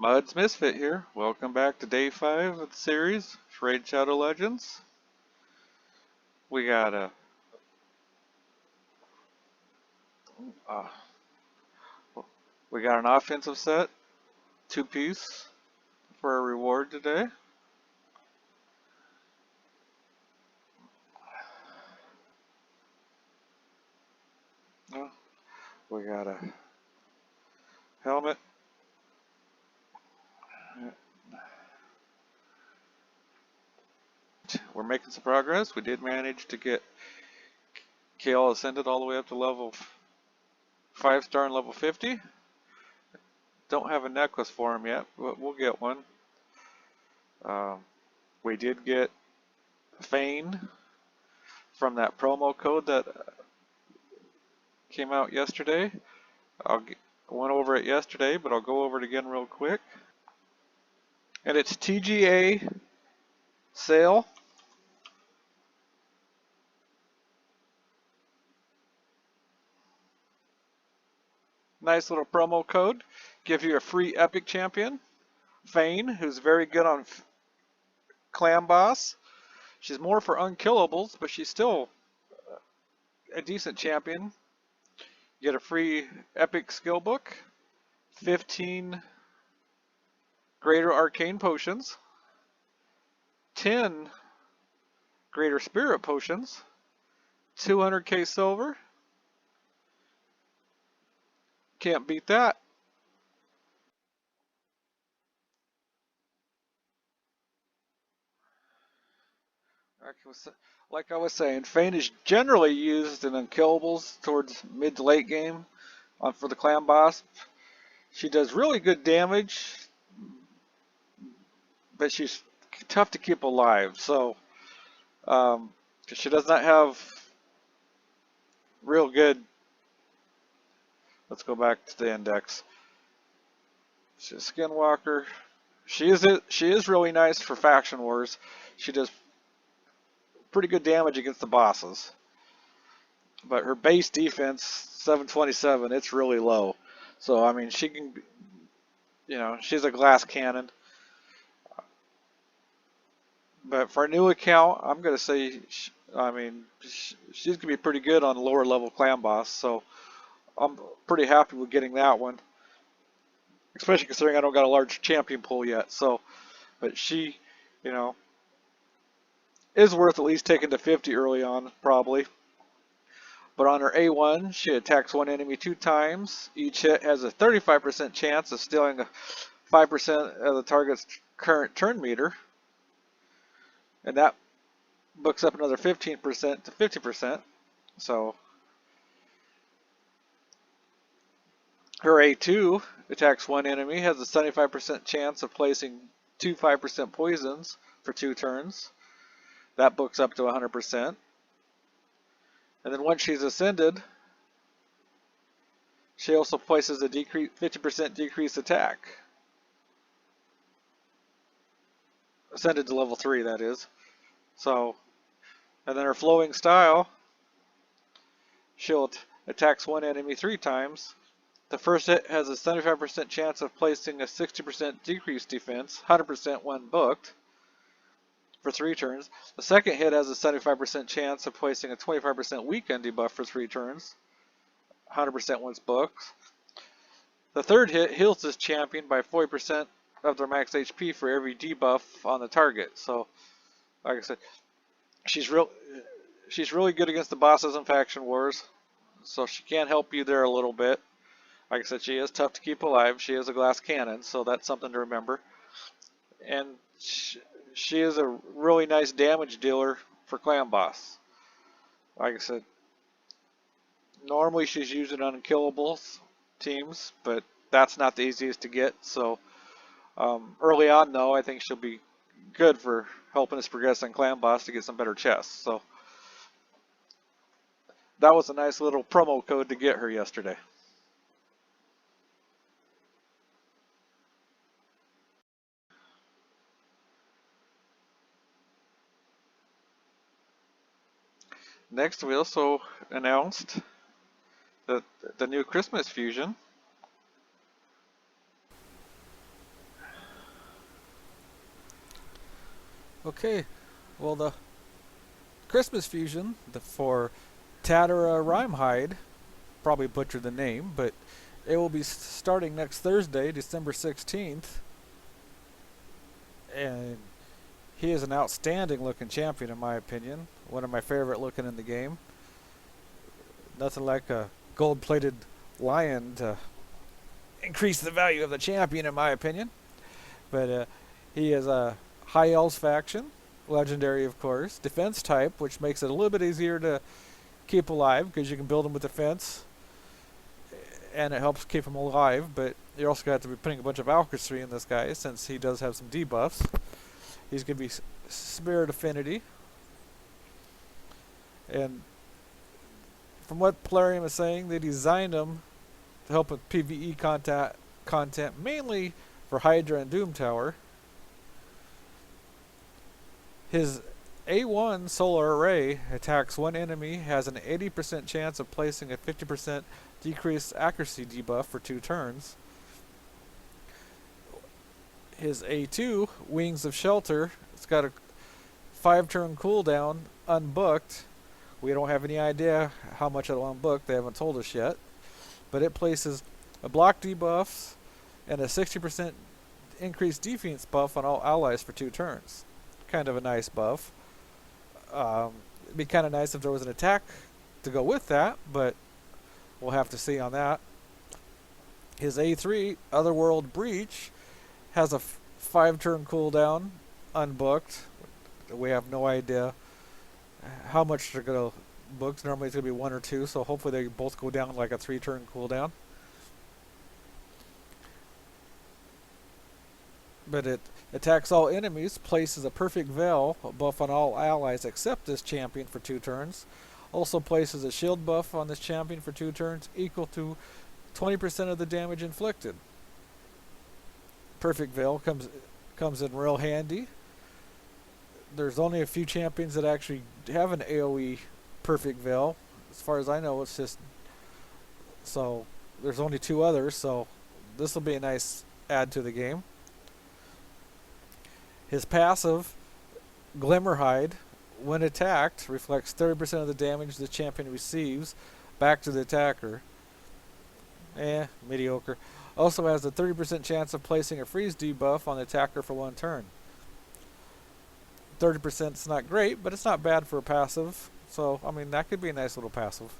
Mud's Misfit here. Welcome back to day 5 of the series, Raid Shadow Legends. We got uh, we got an offensive set, 2-piece for a reward today. We got a helmet. We're making some progress. We did manage to get Kale ascended all the way up to level 5-star and level 50. Don't have a necklace for him yet, but we'll get one. We did get Fane from that promo code that came out yesterday. I went over it yesterday, but I'll go over it again real quick. And it's TGA sale. Nice little promo code. Give you a free epic champion. Fane, who's very good on clan boss. She's more for unkillables, but she's still a decent champion. You get a free epic skill book. 15 greater arcane potions. 10 greater spirit potions. 200k silver. Can't beat that. Like I was saying, Fane is generally used in unkillables towards mid to late game for the clan boss. She does really good damage, but she's tough to keep alive. So, she does not have real good. Let's go back to the index. She's a Skinwalker. She is really nice for faction wars. She does pretty good damage against the bosses. But her base defense, 727, it's really low. So, I mean, she can, she's a glass cannon. But for a new account, I'm going to say, she's going to be pretty good on lower level clan boss. So, I'm pretty happy with getting that one. Especially considering I don't got a large champion pool yet. So, but she, is worth at least taking to 50 early on, probably. But on her A1, she attacks one enemy 2 times. Each hit has a 35% chance of stealing 5% of the target's current turn meter. And that books up another 15% to 50%. So her A2 attacks one enemy, has a 75% chance of placing 2 5% poisons for 2 turns. That books up to 100%. And then once she's ascended, she also places a 50% decreased attack. Ascended to level 3, that is. So, and then her flowing style, she'll attacks one enemy 3 times. The first hit has a 75% chance of placing a 60% decreased defense, 100% when booked, for 3 turns. The second hit has a 75% chance of placing a 25% weaken debuff for 3 turns, 100% once booked. The third hit heals this champion by 40% of their max HP for every debuff on the target. So, like I said, she's really good against the bosses and faction wars. So she can help you there a little bit. Like I said, she is tough to keep alive. She is a glass cannon, so that's something to remember. And she is a really nice damage dealer for clan boss. Like I said, normally she's used on unkillables teams, but that's not the easiest to get. So early on, though, I think she'll be good for helping us progress on clan boss to get some better chests. So that was a nice little promo code to get her yesterday. Next, we also announced that the new Christmas fusion. Okay, well the Christmas fusion for Tatara Rhymehide, probably butchered the name, but it will be starting next Thursday, December 16th, and he is an outstanding looking champion in my opinion. One of my favorite looking in the game. Nothing like a gold-plated lion to increase the value of the champion in my opinion. But he is a High Elves faction, legendary of course, defense type, which makes it a little bit easier to keep alive because you can build him with defense, and it helps keep him alive. But you also got to be putting a bunch of accuracy in this guy since he does have some debuffs. He's going to be Spirit Affinity, and from what Plarium is saying, they designed him to help with PvE content mainly for Hydra and Doom Tower. His A1 solar array attacks one enemy, has an 80% chance of placing a 50% decreased accuracy debuff for 2 turns. His A2, Wings of Shelter, it's got a 5-turn cooldown, unbooked. We don't have any idea how much it'll unbook, they haven't told us yet. But it places a block debuffs and a 60% increased defense buff on all allies for 2 turns. Kind of a nice buff. It'd be kind of nice if there was an attack to go with that, but we'll have to see on that. His A3, Otherworld Breach, has a 5-turn cooldown, unbooked. We have no idea how much they're going to book. Normally it's going to be 1 or 2, so hopefully they both go down like a 3-turn cooldown. But it attacks all enemies, places a perfect veil buff on all allies except this champion for 2 turns. Also places a shield buff on this champion for 2 turns equal to 20% of the damage inflicted. Perfect veil comes in real handy. There's only a few champions that actually have an AoE perfect veil. As far as I know, it's just so there's only 2 others, so this will be a nice add to the game. His passive, Glimmerhide, when attacked, reflects 30% of the damage the champion receives back to the attacker. Mediocre. Also has a 30% chance of placing a freeze debuff on the attacker for 1 turn. 30% is not great, but it's not bad for a passive. So, I mean, that could be a nice little passive.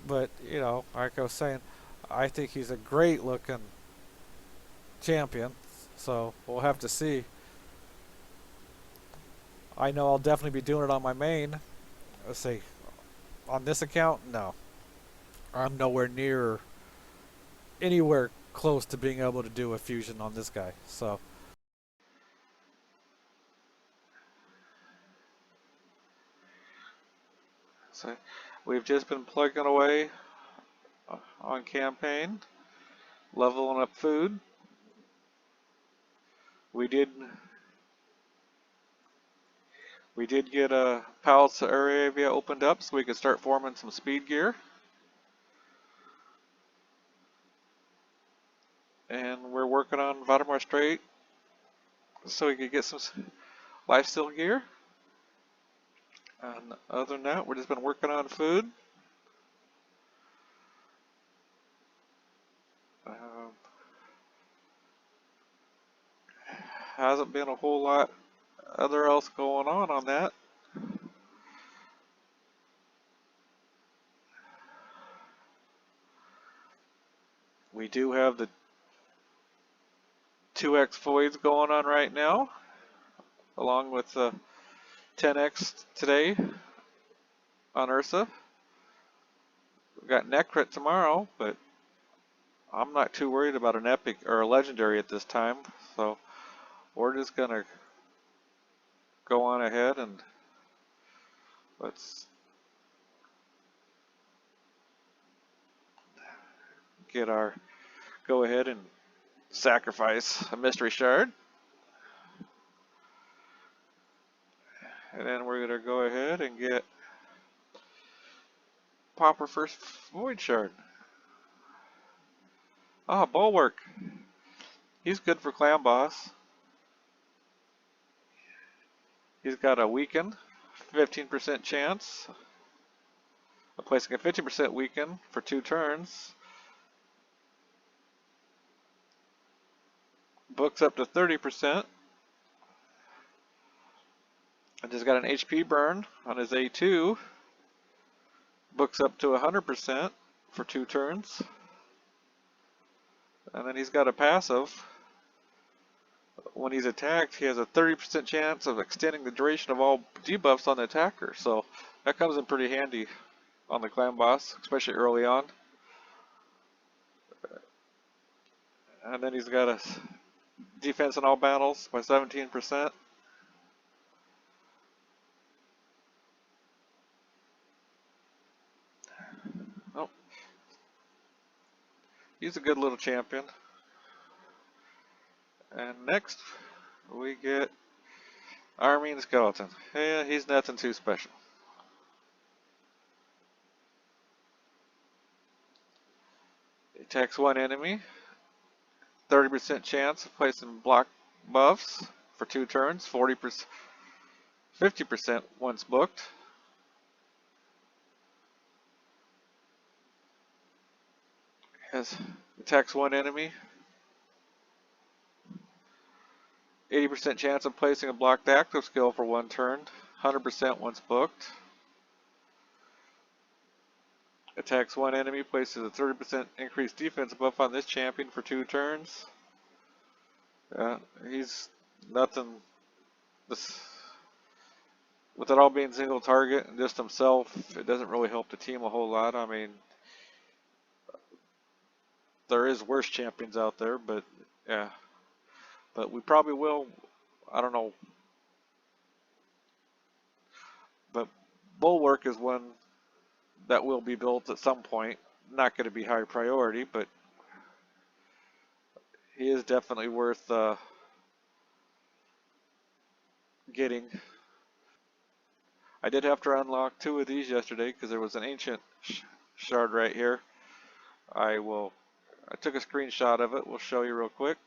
But, you know, like I was saying, I think he's a great looking champion. So, we'll have to see. I know I'll definitely be doing it on my main. Let's see. On this account, no. I'm nowhere near anywhere close to being able to do a fusion on this guy. So we've just been plugging away on campaign, leveling up food. We did get a palace area opened up so we could start forming some speed gear. And we're working on Vladimir Strait so we could get some lifesteal gear. And other than that, we've just been working on food. Hasn't been a whole lot other else going on that. We do have the 2x voids going on right now, along with the 10x today on Ursa. We've got Necrit tomorrow, but I'm not too worried about an epic or a legendary at this time, so we're just gonna go on ahead and let's go ahead and sacrifice a mystery shard. And then we're gonna go ahead and pop our first void shard. Bulwark. He's good for clan boss. He's got a weaken, 15% chance of placing a 50% weaken for 2 turns. Books up to 30%. And he's got an HP burn on his A2. Books up to 100% for 2 turns. And then he's got a passive. When he's attacked, he has a 30% chance of extending the duration of all debuffs on the attacker. So that comes in pretty handy on the clan boss, especially early on. And then he's got a defense in all battles by 17%. Oh, he's a good little champion. And next, we get Armine Skeleton. Yeah, he's nothing too special. He attacks one enemy, 30% chance of placing block buffs for 2 turns, 40%, 50% once booked. Attacks one enemy, 80% chance of placing a blocked active skill for 1 turn, 100% once booked. Attacks one enemy, places a 30% increased defense buff on this champion for 2 turns. He's nothing. With it all being single target and just himself, it doesn't really help the team a whole lot. I mean, there is worse champions out there, but yeah. But we probably will, I don't know. But Bulwark is one that will be built at some point. Not going to be high priority, but he is definitely worth getting. I did have to unlock 2 of these yesterday because there was an ancient shard right here. I took a screenshot of it. We'll show you real quick.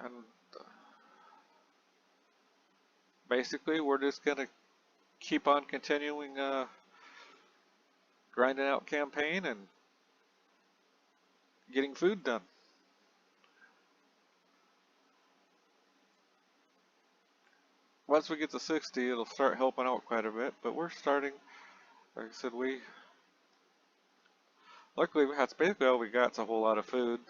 And basically, we're just going to keep on continuing grinding out campaign and getting food done. Once we get to 60, it'll start helping out quite a bit, but we're starting, like I said, luckily that's basically all we got, is a whole lot of food.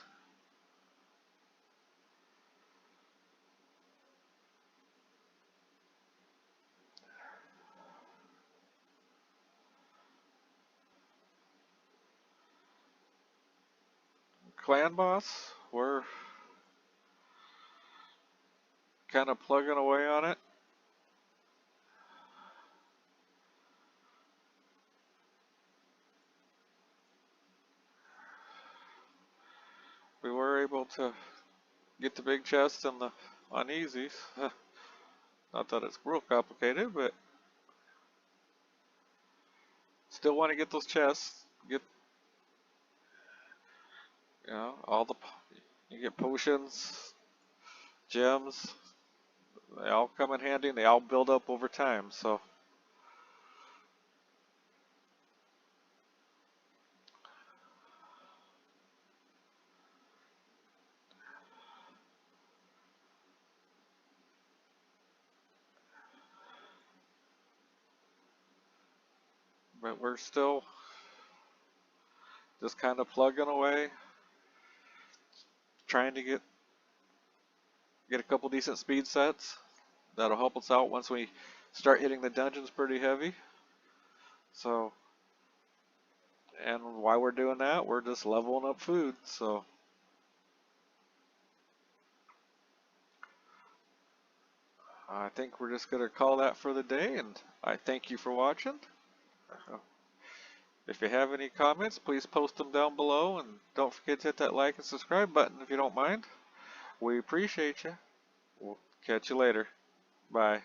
Clan boss, we're kind of plugging away on it. We were able to get the big chest and the on easies. Not that it's real complicated, but still want to get those chests. Get, you get potions, gems. They all come in handy and they all build up over time. So but we're still just kind of plugging away, trying to get a couple decent speed sets. That'll help us out once we start hitting the dungeons pretty heavy. So, and while we're doing that, we're just leveling up food. So I think we're just going to call that for the day, and I thank you for watching. If you have any comments, please post them down below, and don't forget to hit that like and subscribe button if you don't mind. We appreciate you. We'll catch you later. Bye.